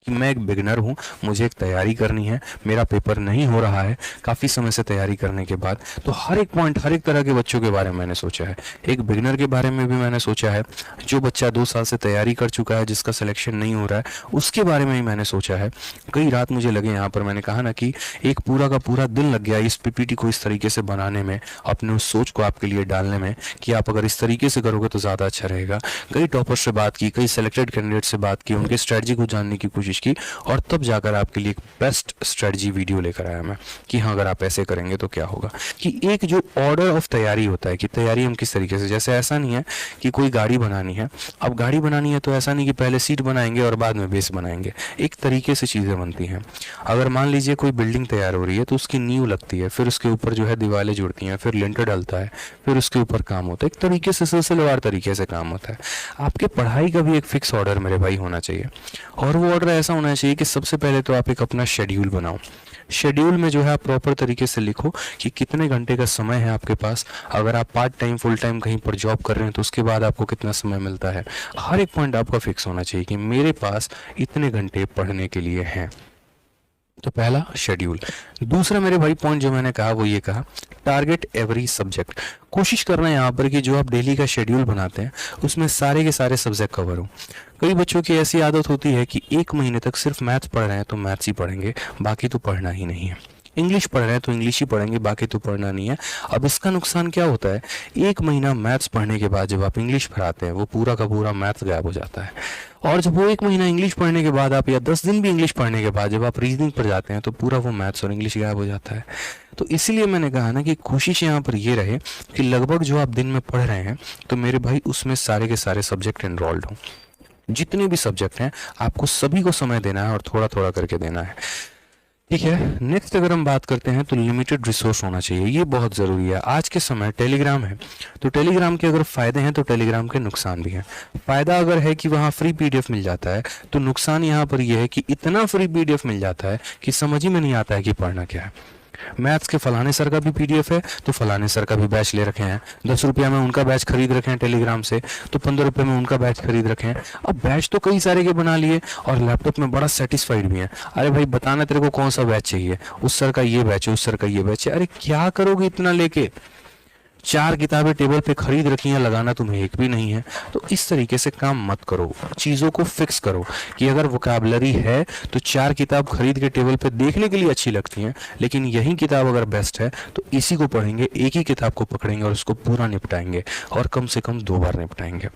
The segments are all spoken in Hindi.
कि मैं एक बिगिनर हूँ, मुझे एक तैयारी करनी है, मेरा पेपर नहीं हो रहा है काफ़ी समय से तैयारी करने के बाद। तो हर एक पॉइंट, हर एक तरह के बच्चों के बारे में मैंने सोचा है। एक बिगिनर के बारे में भी मैंने सोचा है, जो बच्चा 2 साल से तैयारी कर चुका है, जिसका सिलेक्शन नहीं हो रहा है, उसके बारे में ही मैंने सोचा है। कई रात मुझे लगे यहाँ पर, मैंने कहा ना कि एक पूरा का पूरा दिन लग गया इस पीपीटी को इस तरीके से बनाने में, अपने उस सोच को आपके लिए डालने में कि आप अगर इस तरीके से करोगे तो ज़्यादा अच्छा रहेगा। कई टॉपर्स से बात की, कई सेलेक्टेड कैंडिडेट से बात की, उनके स्ट्रेटजी को जानने की कोशिश की, और तब जाकर आपके लिए एक बेस्ट स्ट्रेटजी वीडियो लेकर आया मैं कि हाँ, अगर आप ऐसे करेंगे तो क्या होगा। कि एक जो ऑर्डर ऑफ तैयारी होता है कि तैयारी हम किस तरीके से, जैसे ऐसा नहीं है कि कोई गाड़ी बनानी है, अब गाड़ी बनानी है तो ऐसा नहीं कि पहले सीट बनाएंगे और बाद में बेस बनाएंगे। एक तरीके से चीज़ें बनती हैं। अगर मान लीजिए कोई बिल्डिंग तैयार हो रही है तो उसकी नींव लगती है, फिर उसके ऊपर जो है दीवारें जुड़ती हैं, फिर लिंटर डलता है, फिर उसके ऊपर काम होता है। एक तरीके से सिलसिलेवार तरीके से काम होता है। आपके पढ़ाई का भी एक फिक्स ऑर्डर मेरे भाई होना चाहिए, और वो ऑर्डर ऐसा होना चाहिए कि सबसे पहले तो आप एक अपना शेड्यूल बनाओ। शेड्यूल में जो है आप प्रॉपर तरीके से लिखो कि कितने घंटे का समय है आपके पास। अगर आप पार्ट टाइम फुल टाइम कहीं पर जॉब कर रहे हैं तो उसके बाद आपको कितना समय मिलता है। हर एक पॉइंट आपका फिक्स होना चाहिए कि मेरे पास इतने घंटे पढ़ने के लिए हैं। तो पहला शेड्यूल। दूसरा मेरे भाई पॉइंट जो मैंने कहा वो ये कहा, टारगेट एवरी सब्जेक्ट। कोशिश करना है यहाँ पर कि जो आप डेली का शेड्यूल बनाते हैं उसमें सारे के सारे सब्जेक्ट कवर हो। कई बच्चों की ऐसी आदत होती है कि 1 महीने तक सिर्फ मैथ्स पढ़ रहे हैं तो मैथ्स ही पढ़ेंगे, बाकी तो पढ़ना ही नहीं है। इंग्लिश पढ़ रहे हैं तो इंग्लिश ही पढ़ेंगे, बाकी तो पढ़ना नहीं है। अब इसका नुकसान क्या होता है, 1 महीना मैथ्स पढ़ने के बाद जब आप इंग्लिश पढ़ाते हैं वो पूरा का पूरा मैथ्स गायब हो जाता है। और जब वो 1 महीना इंग्लिश पढ़ने के बाद आप, या 10 दिन भी इंग्लिश पढ़ने के बाद जब आप रीजनिंग पर जाते हैं तो पूरा वो मैथ्स और इंग्लिश गायब हो जाता है। तो इसीलिए मैंने कहा ना कि कोशिश यहाँ पर ये रहे कि लगभग जो आप दिन में पढ़ रहे हैं तो मेरे भाई उसमें सारे के सारे सब्जेक्ट इनरोल्ड हों। जितने भी सब्जेक्ट हैं आपको सभी को समय देना है और थोड़ा थोड़ा करके देना है। ठीक है। नेक्स्ट अगर हम बात करते हैं तो लिमिटेड रिसोर्स होना चाहिए, ये बहुत ज़रूरी है। आज के समय टेलीग्राम है तो टेलीग्राम के अगर फ़ायदे हैं तो टेलीग्राम के नुकसान भी हैं। फ़ायदा अगर है कि वहाँ फ्री पीडीएफ मिल जाता है, तो नुकसान यहाँ पर यह है कि इतना फ्री पीडीएफ मिल जाता है कि समझ ही में नहीं आता है कि पढ़ना क्या है। मैथ्स के फलाने सर का भी पीडीएफ है तो फलाने सर का भी बैच ले रखे हैं, 10 रुपया में उनका बैच खरीद रखे हैं टेलीग्राम से, तो 15 रुपये में उनका बैच खरीद रखे हैं। अब बैच तो कई सारे के बना लिए और लैपटॉप में बड़ा सेटिस्फाइड भी हैं। अरे भाई बताना तेरे को कौन सा बैच चाहिए, उस सर का ये बैच है, उस सर का ये बैच है। अरे क्या करोगे इतना लेके, 4 किताबें टेबल पे खरीद रखी हैं, लगाना तुम्हें एक भी नहीं है। तो इस तरीके से काम मत करो, चीज़ों को फिक्स करो कि अगर वोकैबुलरी है तो 4 किताब खरीद के टेबल पे देखने के लिए अच्छी लगती हैं, लेकिन यही किताब अगर बेस्ट है तो इसी को पढ़ेंगे, एक ही किताब को पकड़ेंगे और उसको पूरा निपटाएंगे, और कम से कम 2 बार निपटाएंगे।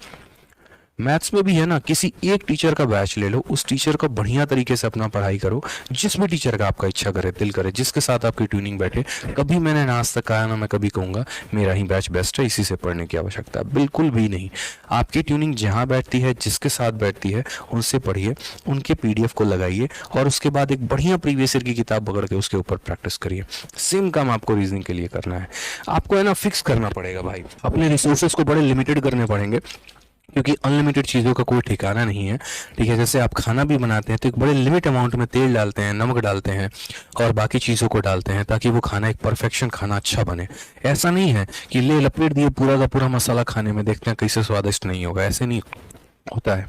मैथ्स में भी है ना, किसी एक टीचर का बैच ले लो, उस टीचर का बढ़िया तरीके से अपना पढ़ाई करो, जिस भी टीचर का आपका इच्छा करे, दिल करे, जिसके साथ आपकी ट्यूनिंग बैठे। कभी मैंने ना आज तक कहा, ना मैं कभी कहूँगा मेरा ही बैच बेस्ट है, इसी से पढ़ने की आवश्यकता है, बिल्कुल भी नहीं। आपकी ट्यूनिंग जहाँ बैठती है, जिसके साथ बैठती है, उनसे पढ़िए, उनके पीडीएफ को लगाइए और उसके बाद एक बढ़िया प्रीवियस ईयर की किताब पकड़ के उसके ऊपर प्रैक्टिस करिए। सेम काम आपको रीजनिंग के लिए करना है। आपको है ना फिक्स करना पड़ेगा भाई, अपने रिसोर्सेज को बड़े लिमिटेड करने पड़ेंगे, क्योंकि अनलिमिटेड चीज़ों का कोई ठिकाना नहीं है। ठीक है, जैसे आप खाना भी बनाते हैं तो एक बड़े लिमिट अमाउंट में तेल डालते हैं, नमक डालते हैं और बाकी चीज़ों को डालते हैं ताकि वो खाना एक परफेक्शन खाना अच्छा बने। ऐसा नहीं है कि ले लपेट दिए पूरा का पूरा मसाला खाने में, देखते हैं कैसे स्वादिष्ट नहीं होगा, ऐसे नहीं होता है।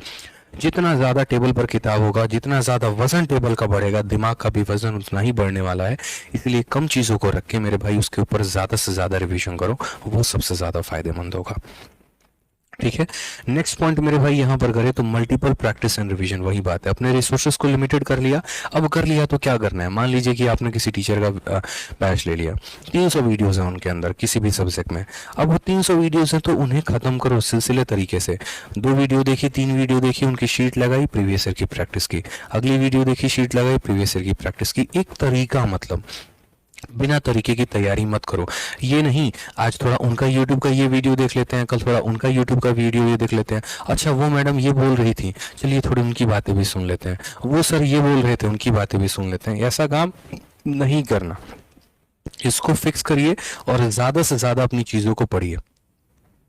जितना ज़्यादा टेबल पर किताब होगा, जितना ज़्यादा वजन टेबल का बढ़ेगा, दिमाग का भी वजन उतना ही बढ़ने वाला है। इसलिए कम चीज़ों को रख के मेरे भाई उसके ऊपर ज़्यादा से ज़्यादा रिविजन करो, वो सबसे ज़्यादा फायदेमंद होगा। ठीक है। नेक्स्ट पॉइंट मेरे भाई यहाँ पर करें तो मल्टीपल प्रैक्टिस एंड रिवीजन। वही बात है, अपने रिसोर्सेज को लिमिटेड कर लिया। अब कर लिया तो क्या करना है, मान लीजिए कि आपने किसी टीचर का बैच ले लिया, 300 वीडियोस हैं उनके अंदर किसी भी सब्जेक्ट में। अब वो 300 वीडियोस हैं तो उन्हें खत्म करो सिलसिले तरीके से। 2 वीडियो देखी, 3 वीडियो देखी, उनकी शीट लगाई, प्रीवियस ईयर की प्रैक्टिस की, अगली वीडियो देखी, शीट लगाई, प्रीवियस ईयर की प्रैक्टिस की। एक तरीका, मतलब बिना तरीके की तैयारी मत करो। ये नहीं आज थोड़ा उनका यूट्यूब का ये वीडियो देख लेते हैं, कल थोड़ा उनका यूट्यूब का वीडियो ये देख लेते हैं, अच्छा वो मैडम ये बोल रही थी, चलिए थोड़ी उनकी बातें भी सुन लेते हैं, वो सर ये बोल रहे थे उनकी बातें भी सुन लेते हैं। ऐसा काम नहीं करना। इसको फिक्स करिए और ज़्यादा से ज़्यादा अपनी चीज़ों को पढ़िए।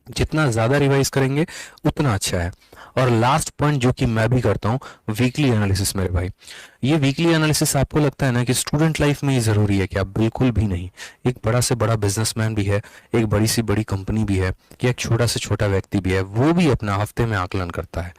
जितना ज़्यादा रिवाइज करेंगे उतना अच्छा है। और लास्ट पॉइंट जो कि मैं भी करता हूँ, वीकली एनालिसिस मेरे भाई। ये वीकली एनालिसिस आपको लगता है ना कि स्टूडेंट लाइफ में ही ज़रूरी है क्या? बिल्कुल भी नहीं। एक बड़ा से बड़ा बिजनेसमैन भी है, एक बड़ी सी बड़ी कंपनी भी है, या एक छोटा से छोटा व्यक्ति भी है, वो भी अपना हफ्ते में आकलन करता है।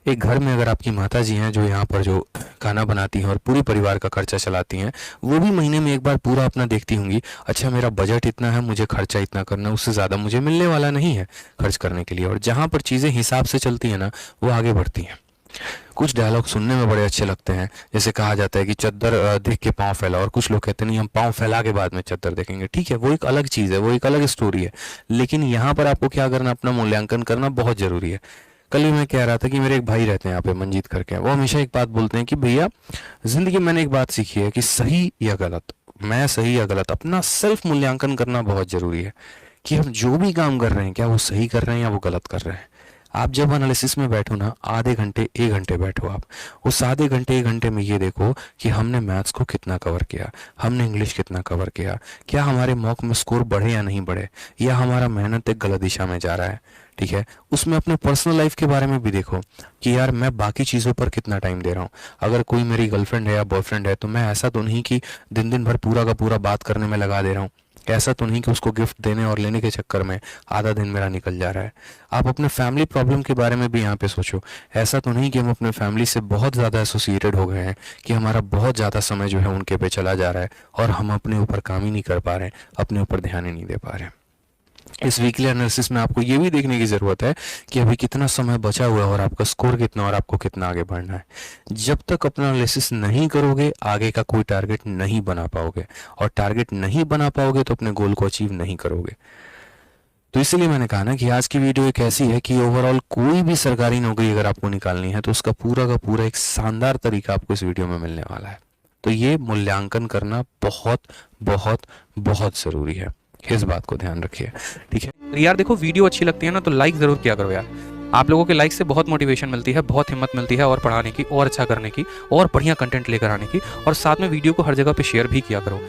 एक घर में अगर आपकी माता जी हैं जो यहाँ पर जो खाना बनाती हैं और पूरे परिवार का खर्चा चलाती हैं, वो भी महीने में एक बार पूरा अपना देखती होंगी, अच्छा मेरा बजट इतना है, मुझे खर्चा इतना करना है, उससे ज़्यादा मुझे मिलने वाला नहीं है खर्च करने के लिए। और जहाँ पर चीज़ें हिसाब से चलती हैं ना, वो आगे बढ़ती हैं। कुछ डायलॉग सुनने में बड़े अच्छे लगते हैं, जैसे कहा जाता है कि चद्दर देख के पाँव फैला, और कुछ लोग कहते हैं नहीं हम पाँव फैला के बाद में चद्दर देखेंगे। ठीक है, वो एक अलग चीज़ है, वो एक अलग स्टोरी है, लेकिन यहाँ पर आपको क्या करना, अपना मूल्यांकन करना बहुत ज़रूरी है। कल ही मैं कह रहा था कि मेरे एक भाई रहते हैं यहाँ पे मंजीत करके, वो हमेशा एक बात बोलते हैं कि भैया जिंदगी में मैंने एक बात सीखी है कि सही या गलत, मैं सही या गलत, अपना सेल्फ मूल्यांकन करना बहुत जरूरी है कि हम जो भी काम कर रहे हैं क्या वो सही कर रहे हैं या वो गलत कर रहे हैं। आप जब एनालिसिस में बैठो ना, आधे घंटे 1 घंटे बैठो, आप उस आधे घंटे 1 घंटे में ये देखो कि हमने मैथ्स को कितना कवर किया, हमने इंग्लिश कितना कवर किया, क्या हमारे मॉक में स्कोर बढ़े या नहीं बढ़े, या हमारा मेहनत एक गलत दिशा में जा रहा है। ठीक है, उसमें अपने पर्सनल लाइफ के बारे में भी देखो कि यार मैं बाकी चीज़ों पर कितना टाइम दे रहा हूँ। अगर कोई मेरी गर्लफ्रेंड है या बॉयफ्रेंड है तो मैं ऐसा तो नहीं कि दिन दिन भर पूरा का पूरा बात करने में लगा दे रहा हूँ, ऐसा तो नहीं कि उसको गिफ्ट देने और लेने के चक्कर में आधा दिन मेरा निकल जा रहा है। आप अपने फैमिली प्रॉब्लम के बारे में भी यहाँ पे सोचो, ऐसा तो नहीं कि हम अपने फैमिली से बहुत ज़्यादा एसोसिएटेड हो गए हैं कि हमारा बहुत ज़्यादा समय जो है उनके पे चला जा रहा है और हम अपने ऊपर काम ही नहीं कर पा रहे हैं, अपने ऊपर ध्यान ही नहीं दे पा रहे हैं। इस वीकली एनालिसिस में आपको ये भी देखने की ज़रूरत है कि अभी कितना समय बचा हुआ है और आपका स्कोर कितना और आपको कितना आगे बढ़ना है। जब तक अपना एनालिसिस नहीं करोगे आगे का कोई टारगेट नहीं बना पाओगे, और टारगेट नहीं बना पाओगे तो अपने गोल को अचीव नहीं करोगे। तो इसलिए मैंने कहा ना कि आज की वीडियो एक ऐसी है कि ओवरऑल कोई भी सरकारी नौकरी अगर आपको निकालनी है तो उसका पूरा का पूरा एक शानदार तरीका आपको इस वीडियो में मिलने वाला है। तो ये मूल्यांकन करना बहुत बहुत बहुत ज़रूरी है, इस बात को ध्यान रखिए। ठीक है यार, देखो वीडियो अच्छी लगती है ना तो लाइक ज़रूर किया करो यार। आप लोगों के लाइक से बहुत मोटिवेशन मिलती है, बहुत हिम्मत मिलती है और पढ़ाने की, और अच्छा करने की, और बढ़िया कंटेंट लेकर आने की, और साथ में वीडियो को हर जगह पे शेयर भी किया करो।